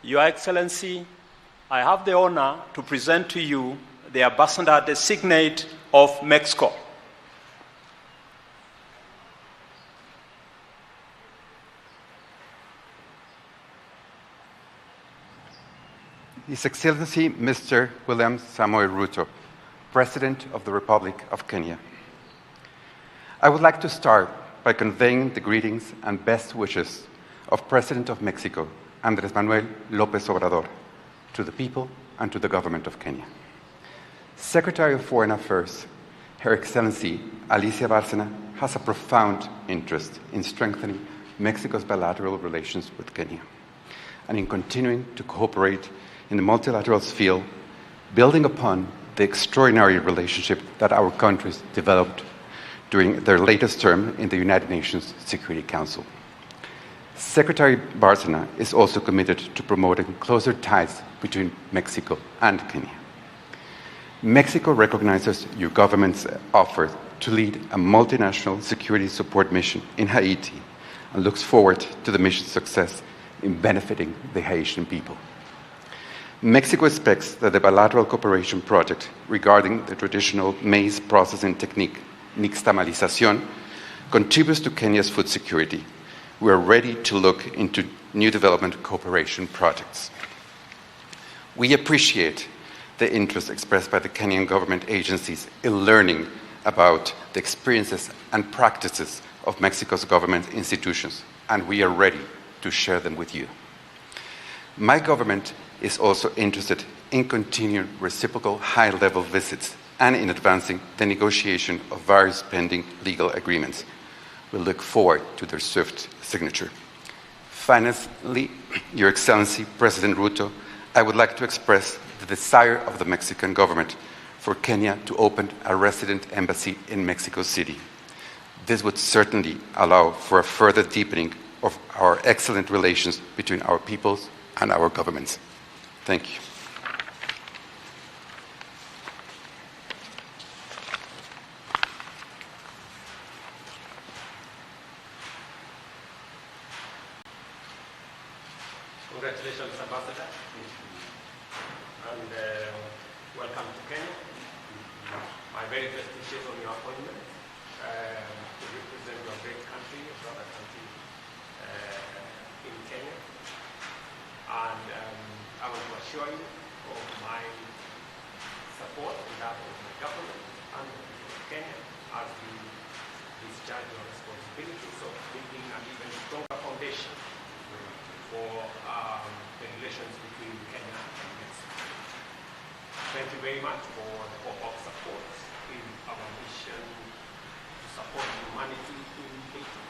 Your Excellency, I have the honor to present to you the Ambassador Designate of Mexico. His Excellency Mr. William Samoei Ruto, President of the Republic of Kenya. I would like to start by conveying the greetings and best wishes of President of Mexico, Andrés Manuel López Obrador, to the people and to the government of Kenya. Secretary of Foreign Affairs, Her Excellency Alicia Bárcena, has a profound interest in strengthening Mexico's bilateral relations with Kenya and in continuing to cooperate in the multilateral field, building upon the extraordinary relationship that our countries developed during their latest term in the United Nations Security Council. Secretary Bárcena is also committed to promoting closer ties between Mexico and Kenya. Mexico recognizes your government's offer to lead a multinational security support mission in Haiti and looks forward to the mission's success in benefiting the Haitian people. Mexico expects that the bilateral cooperation project regarding the traditional maize processing technique, nixtamalización, contributes to Kenya's food security. We are ready to look into new development cooperation projects. We appreciate the interest expressed by the Kenyan government agencies in learning about the experiences and practices of Mexico's government institutions, and we are ready to share them with you. My government is also interested in continuing reciprocal high-level visits and in advancing the negotiation of various pending legal agreements. We look forward to their swift signature. Finally, Your Excellency, President Ruto, I would like to express the desire of the Mexican government for Kenya to open a resident embassy in Mexico City. This would certainly allow for a further deepening of our excellent relations between our peoples and our governments. Thank you. Congratulations, Ambassador, and welcome to Kenya. My very best wishes on your appointment to represent your great country, your brother country in Kenya. And I want to assure you of my support on behalf of my government and the people of Kenya as we discharge your responsibilities of building an even stronger foundation for the relations between Kenya and Mexico. Thank you very much for the hope of support in our mission to support humanity in Haiti,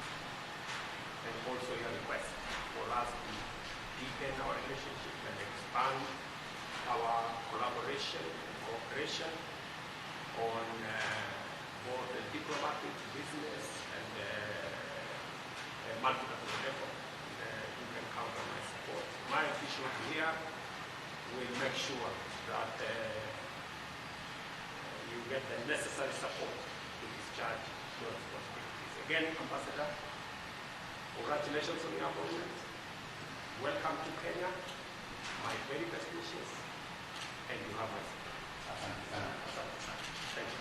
and also your request for us to deepen our relationship and expand our collaboration and cooperation on both the diplomatic, business, and multilateral level. You can count on my support. My officials here will make sure that you get the necessary support to discharge your responsibilities. Again, Ambassador, congratulations on your appointment. Welcome to Kenya. My very best wishes, and you have my support. Thank you.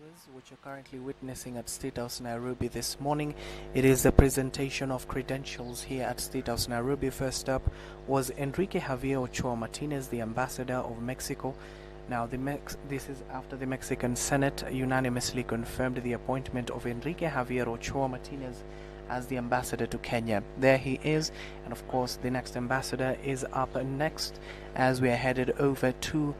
viewers, which you're currently witnessing at State House Nairobi this morning. It is the presentation of credentials here at State House Nairobi. First up was Enrique Javier Ochoa Martinez, the ambassador of Mexico. Now, this is after the Mexican Senate unanimously confirmed the appointment of Enrique Javier Ochoa Martinez as the ambassador to Kenya. There he is, and of course the next ambassador is up next as we are headed over to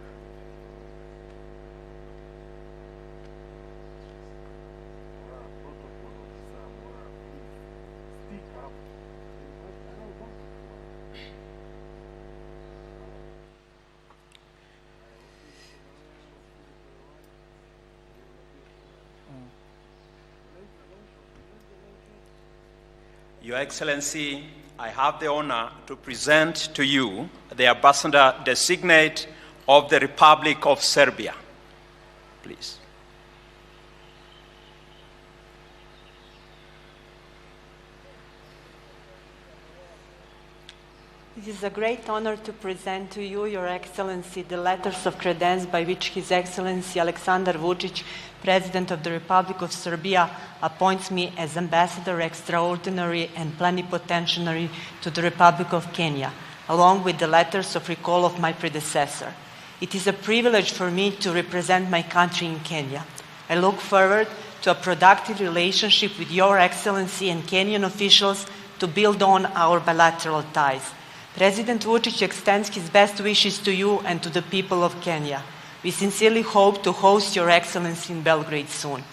Your Excellency, I have the honor to present to you the Ambassador Designate of the Republic of Serbia. Please. It is a great honor to present to you, Your Excellency, the letters of credence by which His Excellency Aleksandar Vučić, President of the Republic of Serbia, appoints me as Ambassador Extraordinary and Plenipotentiary to the Republic of Kenya, along with the letters of recall of my predecessor. It is a privilege for me to represent my country in Kenya. I look forward to a productive relationship with Your Excellency and Kenyan officials to build on our bilateral ties. President Vučić extends his best wishes to you and to the people of Kenya. We sincerely hope to host Your Excellency in Belgrade soon.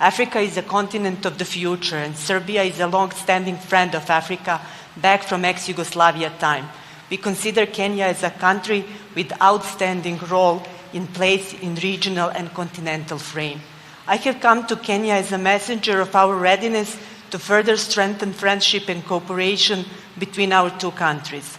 Africa is a continent of the future, and Serbia is a long-standing friend of Africa back from ex-Yugoslavia time. We consider Kenya as a country with outstanding role in place in regional and continental frame. I have come to Kenya as a messenger of our readiness to further strengthen friendship and cooperation between our two countries.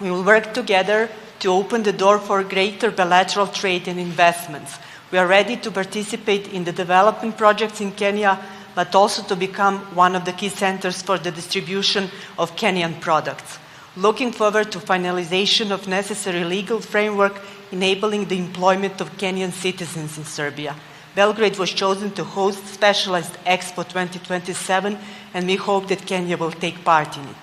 We will work together to open the door for greater bilateral trade and investments. We are ready to participate in the development projects in Kenya, but also to become one of the key centers for the distribution of Kenyan products. Looking forward to finalization of necessary legal framework enabling the employment of Kenyan citizens in Serbia. Belgrade was chosen to host Specialized Expo 2027, and we hope that Kenya will take part in it.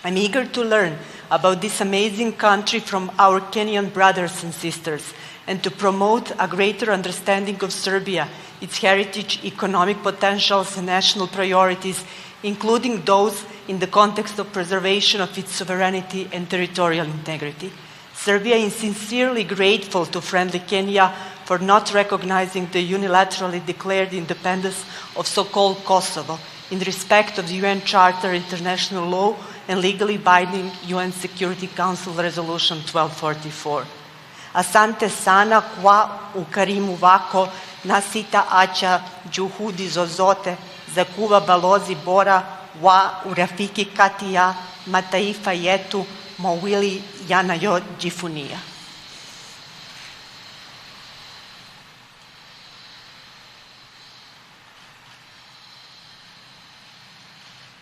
I'm eager to learn about this amazing country from our Kenyan brothers and sisters, and to promote a greater understanding of Serbia, its heritage, economic potentials, and national priorities, including those in the context of preservation of its sovereignty and territorial integrity. Serbia is sincerely grateful to friendly Kenya for not recognizing the unilaterally declared independence of so-called Kosovo in respect of the UN Charter, international law, and legally binding UN Security Council Resolution 1244. Asante sana kwa ukarimu wako na sitaacha juhudi zozote za kuwa balozi bora wa urafiki kati ya mataifa yetu mawili yanayojivunia.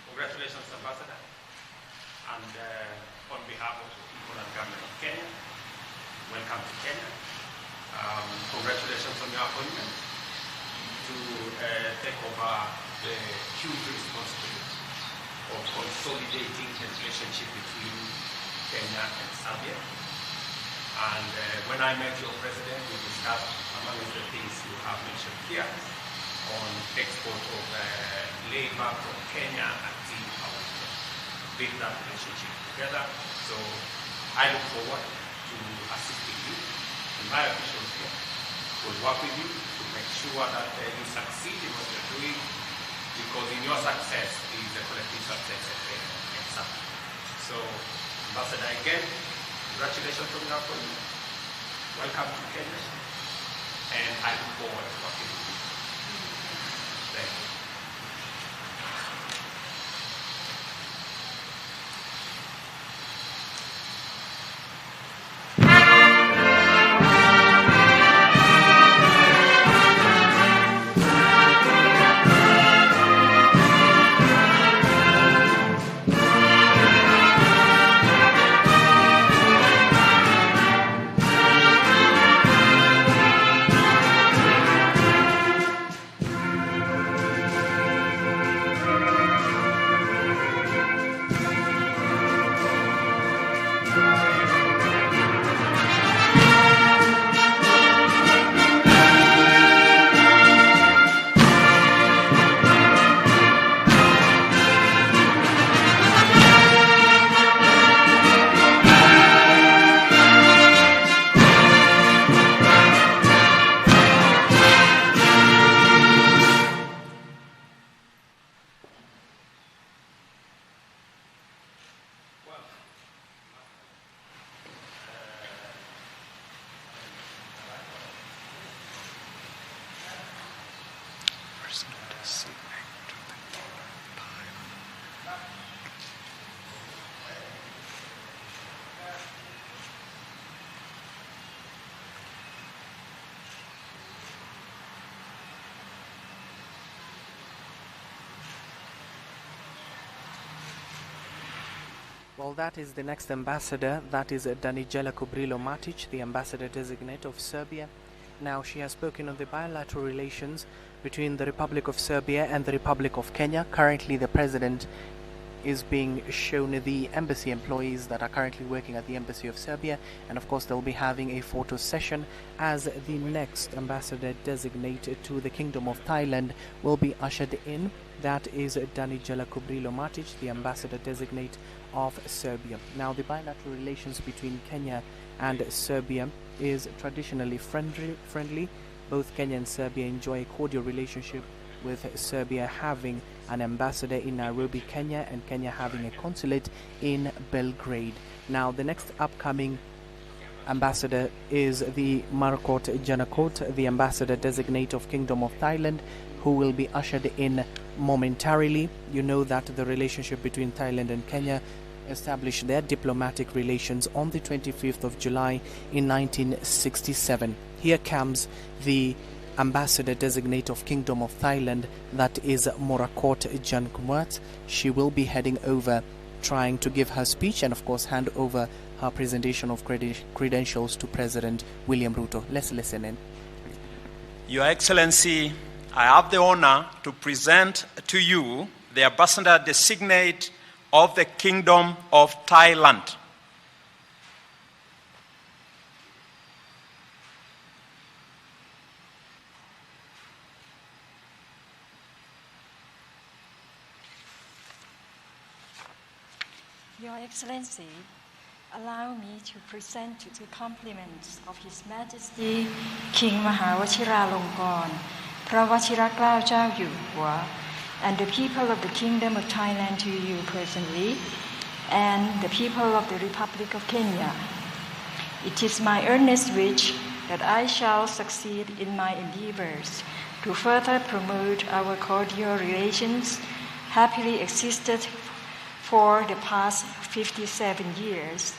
Congratulations, Ambassador. And on behalf of the people and government of Kenya, welcome to Kenya. Congratulations on your appointment to take over the huge responsibility of consolidating the relationship between Kenya and Serbia. And when I met your president, we discussed, among the things you have mentioned here, on export of labor from Kenya until our build that relationship together. So I look forward to assisting you. And my officials here will work with you to make sure that you succeed in what you're doing, because in your success is the collective success of Kenya and Serbia. So, Ambassador, again, congratulations on your appointment. Welcome to Kenya, and I look forward to working with you. Thank you. Well, that is the next ambassador. That is Danijela Kubrilo-Matic, the ambassador designate of Serbia. Now, she has spoken on the bilateral relations between the Republic of Serbia and the Republic of Kenya. Currently, the president is being shown the embassy employees that are currently working at the embassy of Serbia, and of course they'll be having a photo session as the next ambassador designate to the Kingdom of Thailand will be ushered in. That is Danijela Kubrilo-Matic, the ambassador designate of Serbia. Now, the bilateral relations between Kenya and Serbia is traditionally friendly. Both Kenya and Serbia enjoy a cordial relationship, with Serbia having an ambassador in Nairobi, Kenya, and Kenya having a consulate in Belgrade. Now, the next upcoming ambassador is the Marcot Janakot, the ambassador designate of Kingdom of Thailand, who will be ushered in momentarily. You know that the relationship between Thailand and Kenya established their diplomatic relations on the 25th of July in 1967. Here comes the ambassador designate of Kingdom of Thailand, that is Morakot Jankumwat. She will be heading over, trying to give her speech and of course hand over her presentation of credentials to President William Ruto. Let's listen in. Your Excellency, I have the honor to present to you the ambassador designate of the Kingdom of Thailand. Your Excellency, allow me to present the compliments of His Majesty King Mahawachiralongkorn, Prawachiraklao Chao Yu Hua, and the people of the Kingdom of Thailand to you personally, and the people of the Republic of Kenya. It is my earnest wish that I shall succeed in my endeavors to further promote our cordial relations, happily existed for the past 57 years.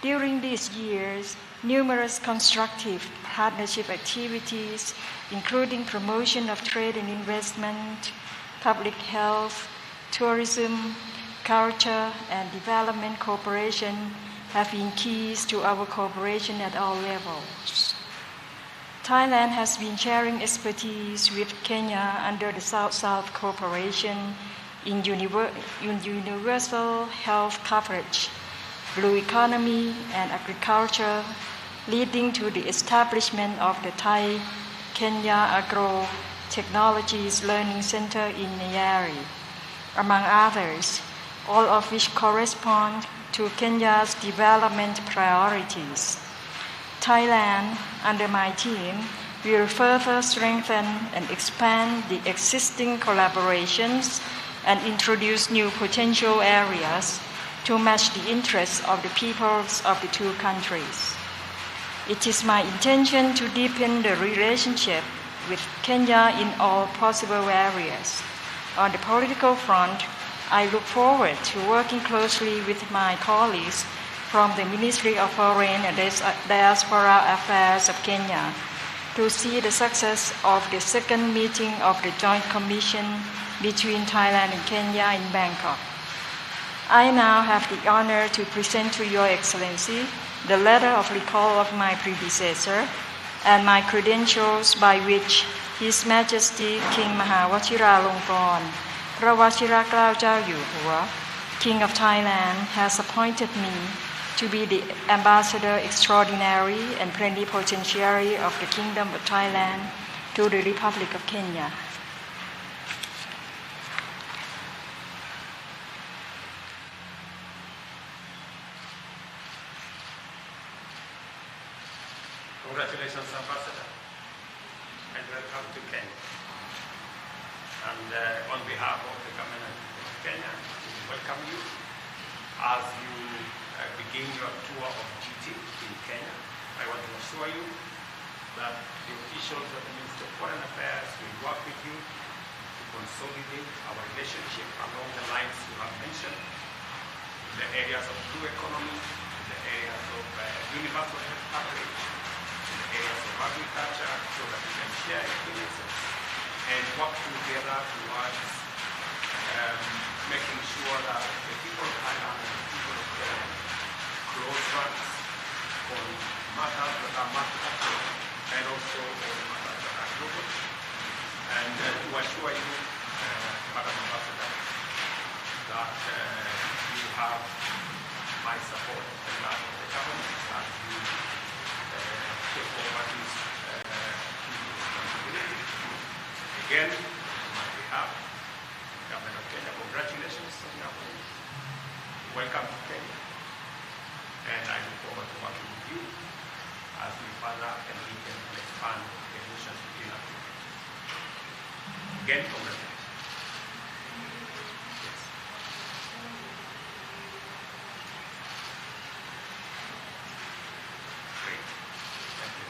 During these years, numerous constructive partnership activities, including promotion of trade and investment, public health, tourism, culture, and development cooperation, have been keys to our cooperation at all levels. Thailand has been sharing expertise with Kenya under the South-South cooperation in universal health coverage, blue economy, and agriculture, leading to the establishment of the Thai-Kenya Agro Technologies Learning Center in Nyeri, among others, all of which correspond to Kenya's development priorities. Thailand, under my team, will further strengthen and expand the existing collaborations and introduce new potential areas to match the interests of the peoples of the two countries. It is my intention to deepen the relationship with Kenya in all possible areas. On the political front, I look forward to working closely with my colleagues from the Ministry of Foreign and Diaspora Affairs of Kenya to see the success of the second meeting of the Joint Commission between Thailand and Kenya in Bangkok. I now have the honor to present to Your Excellency the letter of recall of my predecessor and my credentials by which His Majesty King Mahawachiralongkorn, Prawachiraklao Chao Yu Hua, King of Thailand, has appointed me to be the Ambassador Extraordinary and Plenipotentiary of the Kingdom of Thailand to the Republic of Kenya. Congratulations, Ambassador, and welcome to Kenya. And on behalf of the government of Kenya, we welcome you as you begin your tour of duty in Kenya. I want to assure you that the officials of the Ministry of Foreign Affairs will work with you to consolidate our relationship along the lines you have mentioned, in the areas of blue economy, in the areas of universal health coverage, areas of agriculture, so that we can share experiences and work together towards making sure that the people of Thailand and the close runs on matters that are multilateral and also on matters that are global. And to assure you, Madam Ambassador, that you have my support and that of the government as you take over this responsibility. Again, on my behalf, Government of Kenya, congratulations on your appointment. Welcome to Kenya. And I look forward to working with you as we further and we can expand the relations between us. Again, congratulations. Yes. Great. Thank you.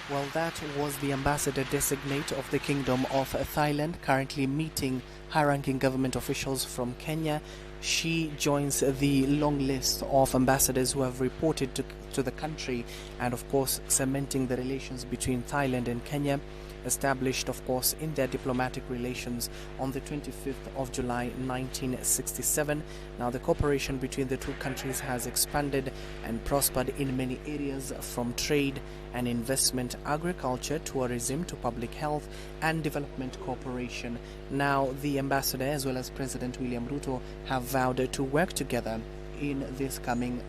Well, that was the ambassador designate of the Kingdom of Thailand, currently meeting high-ranking government officials from Kenya. She joins the long list of ambassadors who have reported to the country, and of course cementing the relations between Thailand and Kenya, established of course in their diplomatic relations on the 25th of July 1967. Now the cooperation between the two countries has expanded and prospered in many areas, from trade and investment, agriculture, tourism to public health and development cooperation. Now the ambassador as well as President William Ruto have vowed to work together in this coming.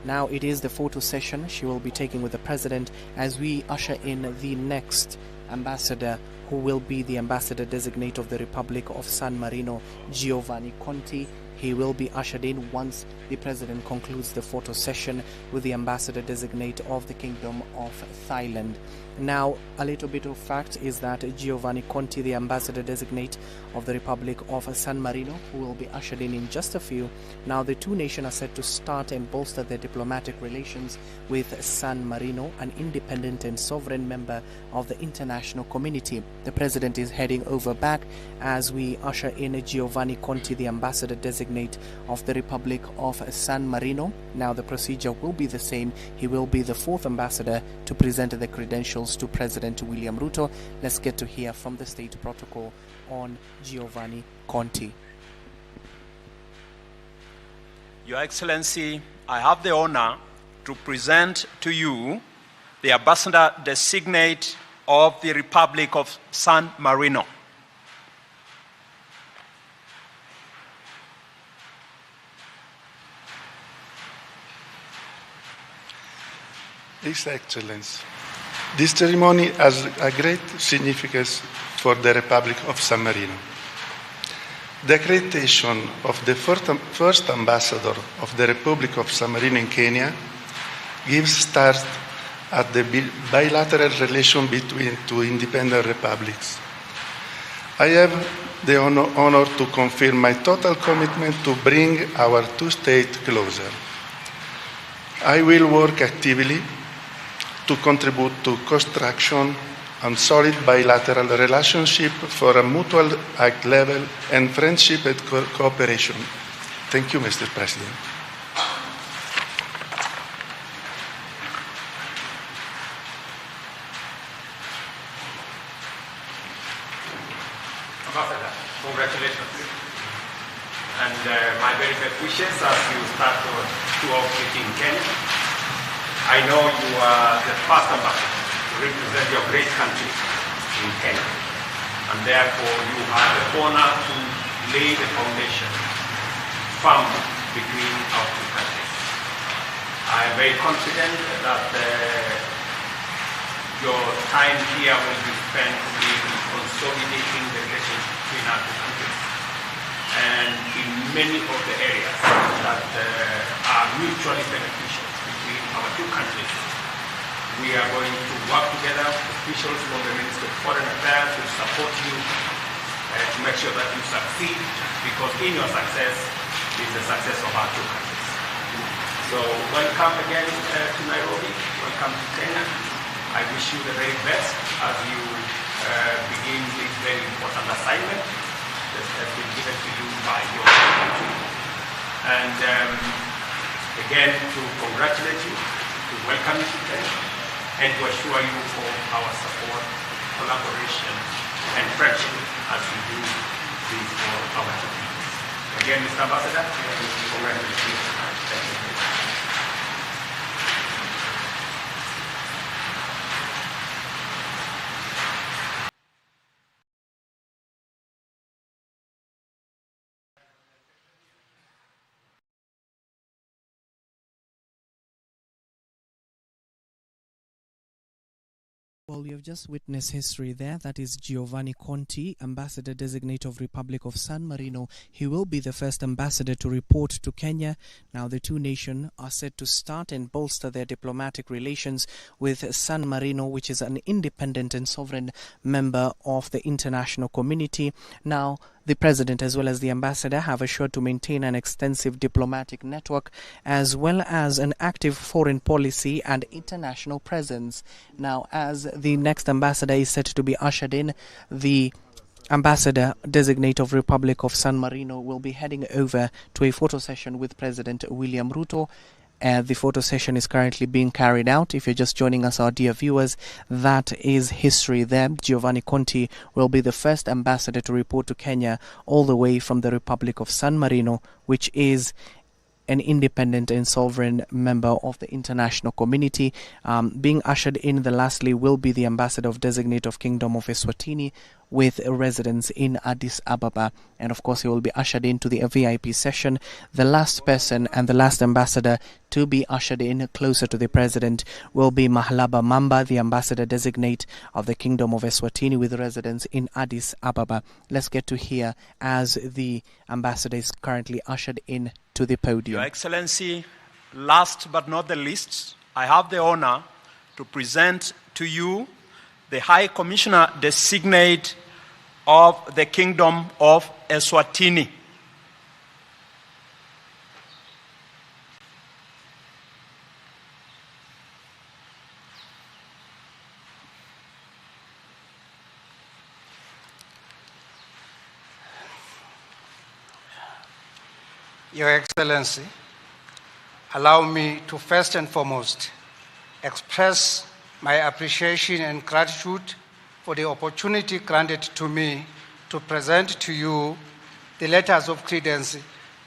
Now it is the photo session she will be taking with the president as we usher in the next ambassador, who will be the ambassador designate of the Republic of San Marino, Giovanni Conti. He will be ushered in once the president concludes the photo session with the ambassador designate of the Kingdom of Thailand. Now, a little bit of fact is that Giovanni Conti, the ambassador designate of the Republic of San Marino, who will be ushered in just a few. Now, the two nations are set to start and bolster their diplomatic relations with San Marino, an independent and sovereign member of the international community. The president is heading over back as we usher in Giovanni Conti, the ambassador designate of the Republic of San Marino. Now, the procedure will be the same. He will be the fourth ambassador to present the credentials to President William Ruto. Let's get to hear from the state protocol on Giovanni Conti. Your Excellency, I have the honor to present to you the ambassador designate of the Republic of San Marino. His Excellency, this ceremony has a great significance for the Republic of San Marino. The accreditation of the first ambassador of the Republic of San Marino in Kenya gives start at the bilateral relation between two independent republics. I have the honor to confirm my total commitment to bring our two states closer. I will work actively to contribute to construction and solid bilateral relationship for a mutual high level and friendship and cooperation. Thank you, Mr. President. Ambassador, congratulations. And my very best wishes as you start your tour of duty in Kenya. I know you are the first ambassador to represent your great country in Kenya, and therefore you have the honor to lay the foundation firm between our two countries. I am very confident that your time here will be spent in consolidating the relationship between our two countries, and in many of the areas that are mutually beneficial between our two countries. We are going to work together. Officials from the Ministry of Foreign Affairs will support you to make sure that you succeed, because in your success is the success of our two countries. So welcome again to Nairobi. Welcome to Kenya. I wish you the very best as you begin this very important assignment that has been given to you by your country. And again, to congratulate you, to welcome you to Kenya, and to assure you of our support, collaboration, and friendship as we do this for our two countries. Again, Mr. Ambassador, congratulations. Thank you. Well, you have just witnessed history there. That is Giovanni Conti, Ambassador Designate of Republic of San Marino. He will be the first ambassador to report to Kenya. Now, the two nations are set to start and bolster their diplomatic relations with San Marino, which is an independent and sovereign member of the international community. Now, the President as well as the Ambassador have assured to maintain an extensive diplomatic network as well as an active foreign policy and international presence. Now, as the next Ambassador is set to be ushered in, the Ambassador Designate of Republic of San Marino will be heading over to a photo session with President William Ruto. The photo session is currently being carried out. If you're just joining us, our dear viewers, that is history there. Giovanni Conti will be the first ambassador to report to Kenya all the way from the Republic of San Marino, which is an independent and sovereign member of the international community. Being ushered in, the lastly will be the Ambassador of Designate of Kingdom of Eswatini with a residence in Addis Ababa. And of course, he will be ushered into the VIP session. The last person and the last ambassador to be ushered in closer to the President will be Mahlaba Mamba, the Ambassador Designate of the Kingdom of Eswatini with residence in Addis Ababa. Let's get to hear as the ambassador is currently ushered in to the podium. Your Excellency, last but not the least, I have the honor to present to you the High Commissioner Designate of the Kingdom of Eswatini. Your Excellency, allow me to first and foremost express my appreciation and gratitude for the opportunity granted to me to present to you the letters of credence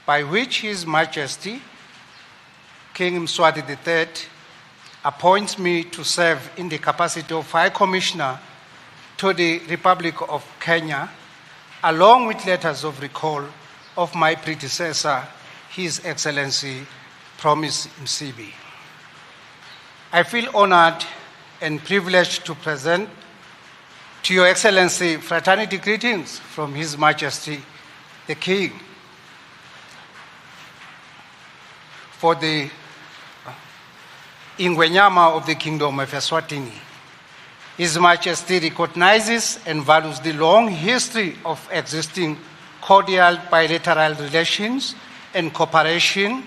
by which His Majesty King Mswati III appoints me to serve in the capacity of High Commissioner to the Republic of Kenya, along with letters of recall of my predecessor, His Excellency Promise Msibi. I feel honored and privileged to present to Your Excellency fraternity greetings from His Majesty the King for the Ingwenyama of the Kingdom of Eswatini. His Majesty recognizes and values the long history of existing cordial bilateral relations and cooperation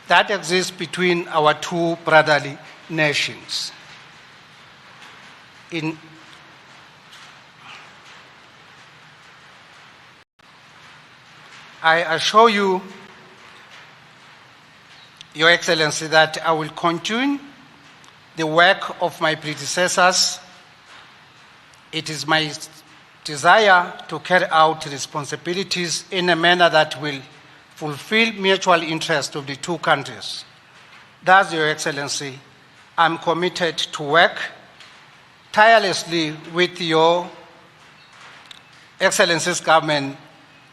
that exists between our two brotherly nations. I assure you, Your Excellency, that I will continue the work of my predecessors. It is my desire to carry out responsibilities in a manner that will fulfill mutual interest of the two countries. Thus, Your Excellency, I'm committed to work tirelessly with your Excellency's government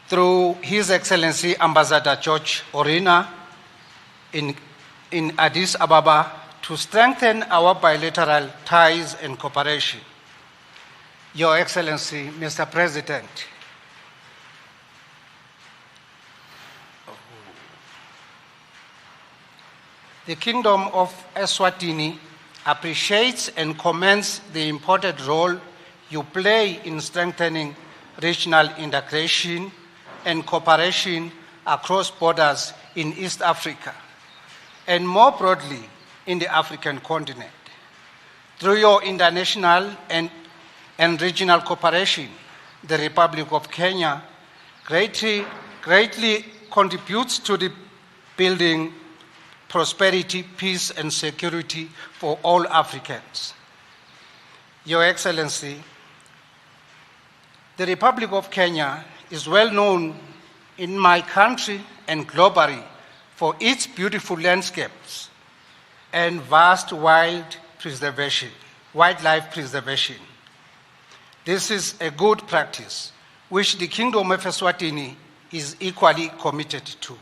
through His Excellency Ambassador George Orina in Addis Ababa to strengthen our bilateral ties and cooperation. Your Excellency, Mr. President, the Kingdom of Eswatini appreciates and commends the important role you play in strengthening regional integration and cooperation across borders in East Africa, and more broadly in the African continent. Through your international and regional cooperation, the Republic of Kenya greatly contributes to the building prosperity, peace, and security for all Africans. Your Excellency, the Republic of Kenya is well known in my country and globally for its beautiful landscapes and vast wildlife preservation. This is a good practice which the Kingdom of Eswatini is equally committed to.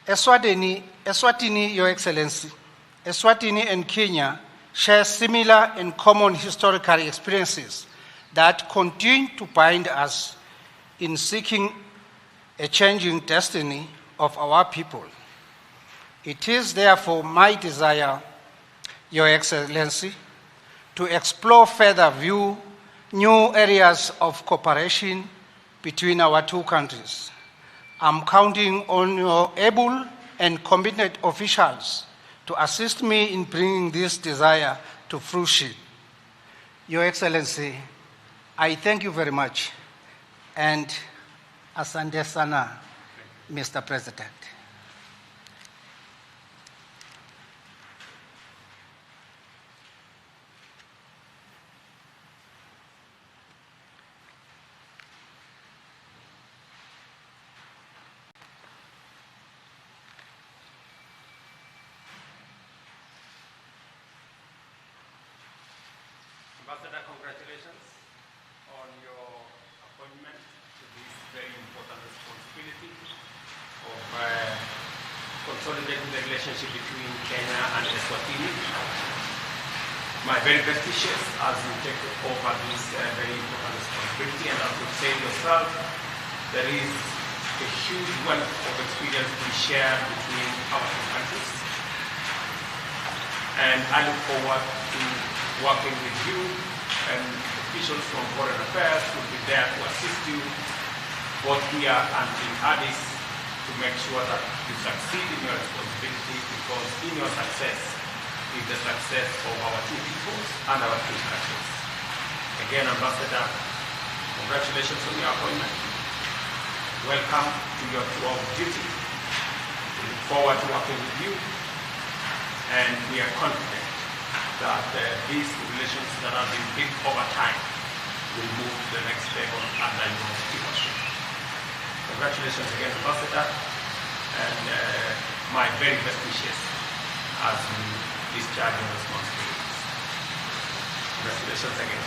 Eswatini, Your Excellency, Eswatini and Kenya share similar and common historical experiences that continue to bind us in seeking a changing destiny of our people. It is therefore my desire, Your Excellency, to explore further new areas of cooperation between our two countries. I'm counting on your able and committed officials to assist me in bringing this desire to fruition. Your Excellency, I thank you very much, and asante sana, Mr. President. Ambassador, congratulations on your appointment to this very important responsibility of consolidating the relationship between Kenya and Eswatini. My very best wishes as you take over this very important responsibility, and as you say yourself, there is a huge wealth of experience to be shared between our two countries. And I look forward to working with you, and officials from Foreign Affairs will be there to assist you both here and in Addis to make sure that you succeed in your responsibility, because in your success is the success of our two peoples and our two countries. Again, Ambassador, congratulations on your appointment. Welcome to your tour of duty. We look forward to working with you, and we are confident that these relations that have been built over time will move to the next level under your stewardship. Congratulations again, Ambassador, and my very best wishes as you discharge your responsibilities. Congratulations again.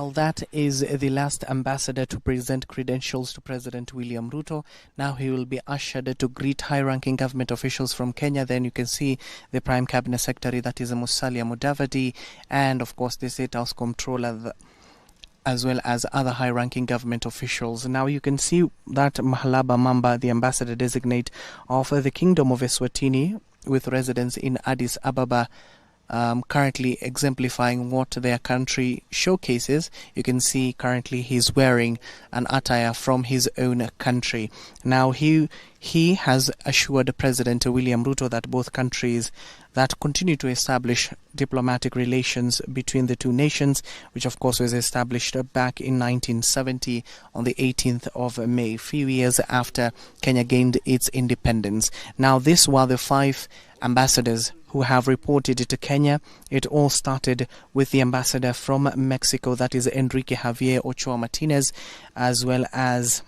Well, that is the last ambassador to present credentials to President William Ruto. Now he will be ushered to greet high-ranking government officials from Kenya. Then you can see the Prime Cabinet Secretary, that is Musalia Mudavadi, and of course the State House Comptroller, as well as other high-ranking government officials. Now you can see that Mahalaba Mamba, the ambassador designate of the Kingdom of Eswatini, with residence in Addis Ababa, currently exemplifying what their country showcases. You can see currently he's wearing an attire from his own country. Now he has assured President William Ruto that both countries that continue to establish diplomatic relations between the two nations, which of course was established back in 1970 on the 18th of May, a few years after Kenya gained its independence. Now this were the 5 ambassadors who have reported to Kenya. It all started with the ambassador from Mexico, that is Enrique Javier Ochoa Martinez, as well as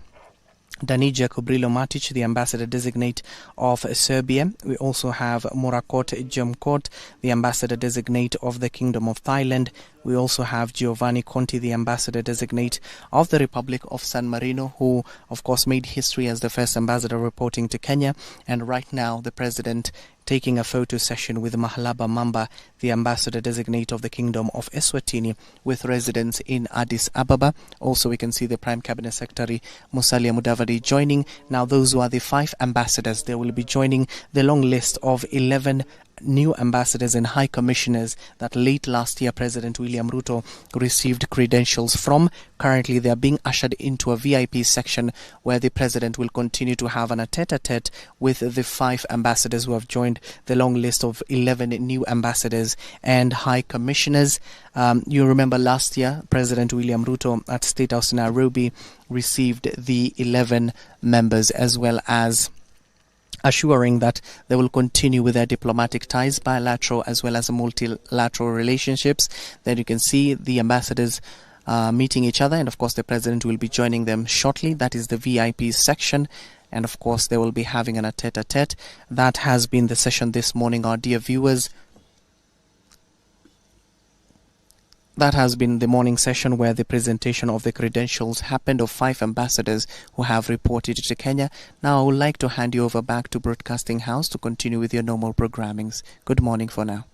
Danija Kubrilo Matic, the ambassador designate of Serbia. We also have Morakot Jemkot, the ambassador designate of the Kingdom of Thailand. We also have Giovanni Conti, the ambassador designate of the Republic of San Marino, who of course made history as the first ambassador reporting to Kenya. And right now the president taking a photo session with Mahalaba Mamba, the ambassador designate of the Kingdom of Eswatini, with residence in Addis Ababa. Also we can see the Prime Cabinet Secretary Musalia Mudavadi joining. Now those who are the 5 ambassadors, they will be joining the long list of 11 new ambassadors and high commissioners that late last year President William Ruto received credentials from. Currently they are being ushered into a VIP section where the president will continue to have an tete-a-tete with the 5 ambassadors who have joined the long list of 11 new ambassadors and high commissioners. You remember last year President William Ruto at State House in Nairobi received the 11 members, as well as assuring that they will continue with their diplomatic ties, bilateral as well as multilateral relationships. Then you can see the ambassadors meeting each other, and of course the president will be joining them shortly. That is the VIP section, and of course they will be having a tete-a-tete. That has been the session this morning, our dear viewers. That has been the morning session where the presentation of the credentials happened of 5 ambassadors who have reported to Kenya. Now I would like to hand you over back to Broadcasting House to continue with your normal programmings. Good morning for now.